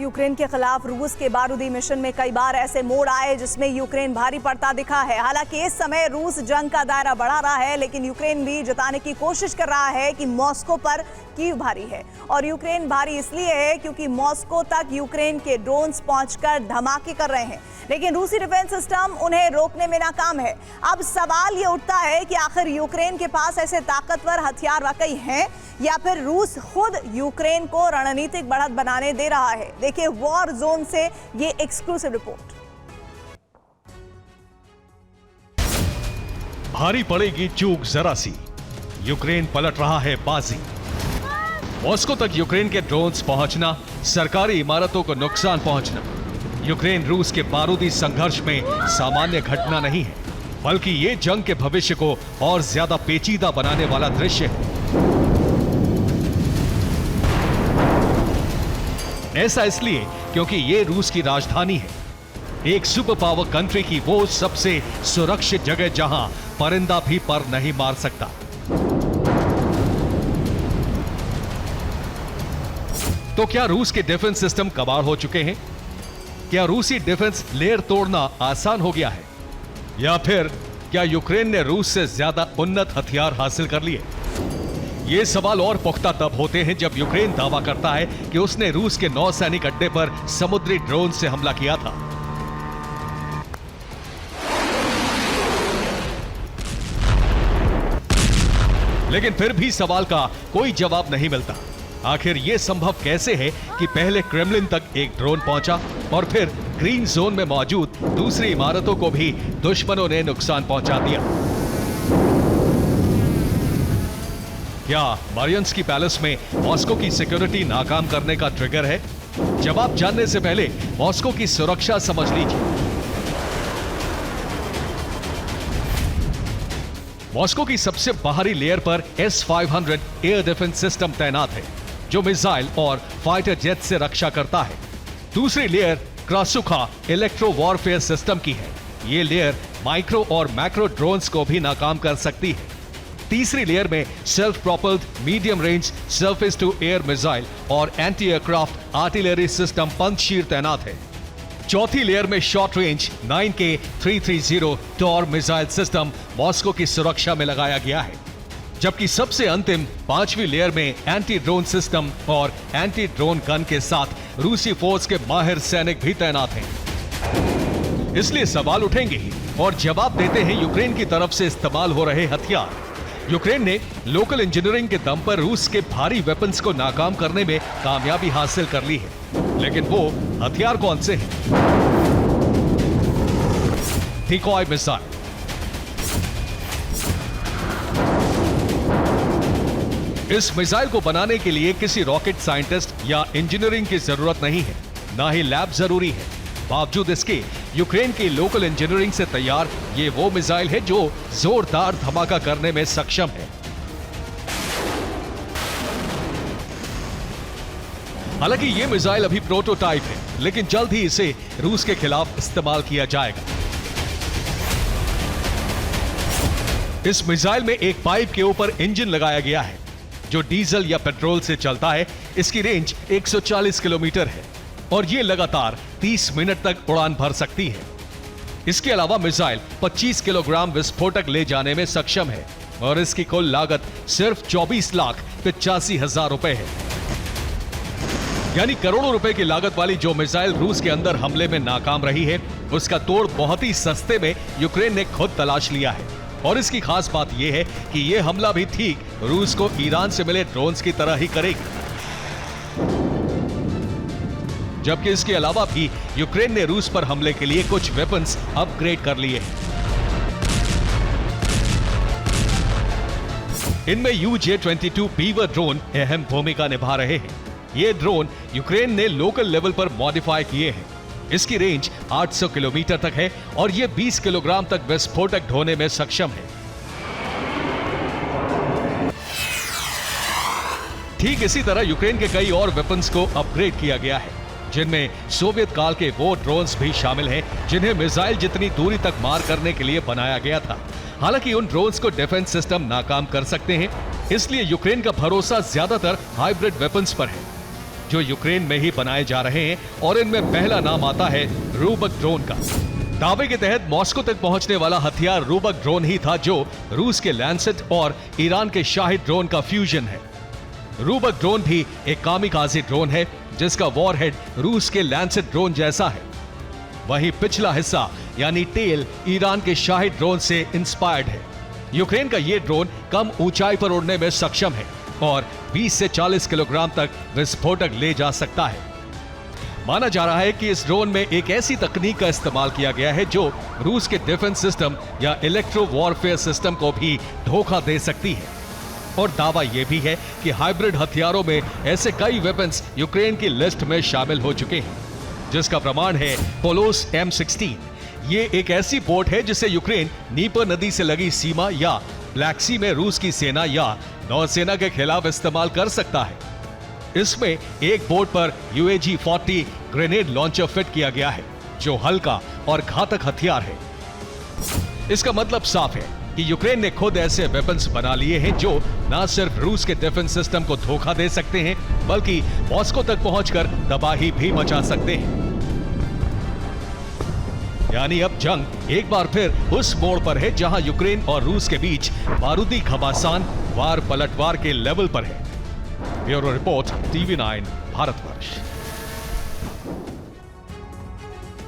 Ukraine के खिलाफ रूस के बारूदी मिशन में कई बार ऐसे मोड़ आए जिसमें यूक्रेन भारी पड़ता दिखा है। हालांकि इस समय रूस जंग का दायरा बढ़ा रहा है, लेकिन यूक्रेन भी जताने की कोशिश कर रहा है कि मॉस्को पर कीव भारी है। और यूक्रेन भारी इसलिए है क्योंकि मॉस्को तक यूक्रेन के ड्रोन्स पहुंचकर धमाके कर रहे हैं, लेकिन रूसी डिफेंस सिस्टम उन्हें रोकने में नाकाम है। अब सवाल ये उठता है कि आखिर यूक्रेन के पास ऐसे ताकतवर हथियार वाकई हैं या फिर रूस खुद यूक्रेन को रणनीतिक बढ़त बनाने दे रहा है। देखिए वॉर जोन से ये एक्सक्लूसिव रिपोर्ट। भारी पड़ेगी चूक जरा सी, यूक्रेन पलट रहा है बाजी। मॉस्को तक यूक्रेन के ड्रोन्स पहुंचना, सरकारी इमारतों को नुकसान पहुंचना, यूक्रेन रूस के बारूदी संघर्ष में सामान्य घटना नहीं है, बल्कि ये जंग के भविष्य को और ज्यादा पेचीदा बनाने वाला दृश्य है। ऐसा इसलिए क्योंकि ये रूस की राजधानी है, एक सुपर पावर कंट्री की वो सबसे सुरक्षित जगह जहां परिंदा भी पर नहीं मार सकता। तो क्या रूस के डिफेंस सिस्टम कबाड़ हो चुके हैं? क्या रूसी डिफेंस लेयर तोड़ना आसान हो गया है? या फिर क्या यूक्रेन ने रूस से ज्यादा उन्नत हथियार हासिल कर लिए? ये सवाल और पुख्ता तब होते हैं जब यूक्रेन दावा करता है कि उसने रूस के नौसैनिक अड्डे पर समुद्री ड्रोन से हमला किया था। लेकिन फिर भी सवाल का कोई जवाब नहीं मिलता। आखिर यह संभव कैसे है कि पहले क्रेमलिन तक एक ड्रोन पहुंचा और फिर ग्रीन जोन में मौजूद दूसरी इमारतों को भी दुश्मनों ने नुकसान पहुंचा दिया? क्या मारियन्स्की पैलेस में मॉस्को की सिक्योरिटी नाकाम करने का ट्रिगर है? जवाब जानने से पहले मॉस्को की सुरक्षा समझ लीजिए। मॉस्को की सबसे बाहरी लेयर पर S-500 एयर डिफेंस सिस्टम तैनात है, जो मिसाइल और फाइटर जेट से रक्षा करता है। दूसरी layer Krasukha electro warfare system की है। यह लेयर माइक्रो और मैक्रो ड्रोन्स को भी नाकाम कर सकती है। तीसरी लेयर में self propelled medium range surface to air missile और anti aircraft artillery system Pantsir तैनात है। चौथी लेयर में short range 9K330 Tor missile system Moscow की सुरक्षा में लगाया गया है, जबकि सबसे अंतिम पांचवी लेयर में एंटी ड्रोन सिस्टम और एंटी ड्रोन गन के साथ रूसी फोर्स के माहिर सैनिक भी तैनात हैं। इसलिए सवाल उठेंगे और जवाब देते हैं यूक्रेन की तरफ से इस्तेमाल हो रहे हथियार। यूक्रेन ने लोकल इंजीनियरिंग के दम पर रूस के भारी वेपन्स को नाकाम करने में कामयाबी हासिल कर ली है, लेकिन वो हथियार कौन से हैं? Decoy missile. इस मिसाइल को बनाने के लिए किसी रॉकेट साइंटिस्ट या इंजीनियरिंग की जरूरत नहीं है, ना ही लैब जरूरी है। बावजूद इसके यूक्रेन की लोकल इंजीनियरिंग से तैयार ये वो मिसाइल है जो जोरदार धमाका करने में सक्षम है। हालांकि ये मिसाइल अभी प्रोटोटाइप है, लेकिन जल्द ही इसे रूस के खिलाफ इस्तेमाल किया जाएगा। इस मिसाइल में एक पाइप के ऊपर इंजन लगाया गया है जो डीजल या पेट्रोल से चलता है। इसकी रेंज 140 किलोमीटर है और ये लगातार 30 मिनट तक उड़ान भर सकती है। इसके अलावा मिसाइल 25 किलोग्राम विस्फोटक ले जाने में सक्षम है और इसकी कुल लागत सिर्फ 24,85,000 रुपए है। यानी करोड़ों रुपए की लागत वाली जो मिसाइल रूस के अंदर हमले में नाकाम रही है, उसका तोड़ बहुत ही सस्ते में यूक्रेन ने खुद तलाश लिया है। और इसकी खास बात यह है कि यह हमला भी ठीक रूस को ईरान से मिले ड्रोन्स की तरह ही करेगी, जबकि इसके अलावा भी यूक्रेन ने रूस पर हमले के लिए कुछ वेपन्स अपग्रेड कर लिए हैं। इनमें UJ-22 बीवर ड्रोन अहम भूमिका निभा रहे हैं। ये ड्रोन यूक्रेन ने लोकल लेवल पर मॉडिफाई किए हैं। इसकी रेंज 800 किलोमीटर तक है और यह 20 किलोग्राम तक विस्फोटक ढोने में सक्षम है। ठीक इसी तरह यूक्रेन के कई और वेपन्स को अपग्रेड किया गया है, जिनमें सोवियत काल के वो ड्रोन्स भी शामिल हैं जिन्हें मिसाइल जितनी दूरी तक मार करने के लिए बनाया गया था। हालांकि उन ड्रोन्स को डिफेंस सिस्टम नाकाम कर सकते हैं, इसलिए यूक्रेन का भरोसा ज्यादातर हाइब्रिड वेपन्स पर है, जो यूक्रेन में ही बनाए जा रहे हैं और इनमें पहला नाम आता है रूबक ड्रोन का। दावे के तहत मॉस्को तक पहुंचने वाला हथियार रूबक ड्रोन ही था, जो रूस के लैंसेट और ईरान के शाहिद ड्रोन का फ्यूजन है। रूबक ड्रोन भी एक कामिकाज़े ड्रोन है जिसका वॉरहेड रूस के लैंसेट ड्रोन जैसा है। वहीं पिछला हिस्सा यानी टेल ईरान के शाहिद ड्रोन से इंस्पायर्ड है। यूक्रेन का यह ड्रोन कम ऊंचाई पर उड़ने में सक्षम है और 20 से 40 किलोग्राम तक विस्फोटक ले जा सकता है। माना जा रहा है कि इस ड्रोन में एक ऐसी तकनीक का इस्तेमाल किया गया है जो रूस के डिफेंस सिस्टम या इलेक्ट्रो वॉरफेयर सिस्टम को भी धोखा दे सकती है। और दावा यह भी है कि हाइब्रिड हथियारों में ऐसे कई वेपन्स यूक्रेन की लिस्ट में शामिल हो चुके हैं, जिसका प्रमाण है पोलोस M16। ये एक ऐसी बोट है जिसे यूक्रेन नीपर नदी से लगी सीमा या ब्लैक सी में रूस की सेना या नौसेना के खिलाफ इस्तेमाल कर सकता है। इसमें एक बोट पर UAG-40 ग्रेनेड लॉन्चर फिट किया गया है, जो हल्का और घातक हथियार है। इसका मतलब साफ है कि यूक्रेन ने खुद ऐसे वेपन्स बना लिए हैं जो न सिर्फ रूस के डिफेंस सिस्टम को धोखा दे सकते हैं, बल्कि मॉस्को तक पहुंचकर तबाही भी मचा सकते हैं। यानी अब जंग एक बार फिर उस मोड़ पर है जहां यूक्रेन और रूस के बीच बारूदी घमासान वार पलटवार के लेवल पर है। Bureau report, TV9 Bharatvarsh.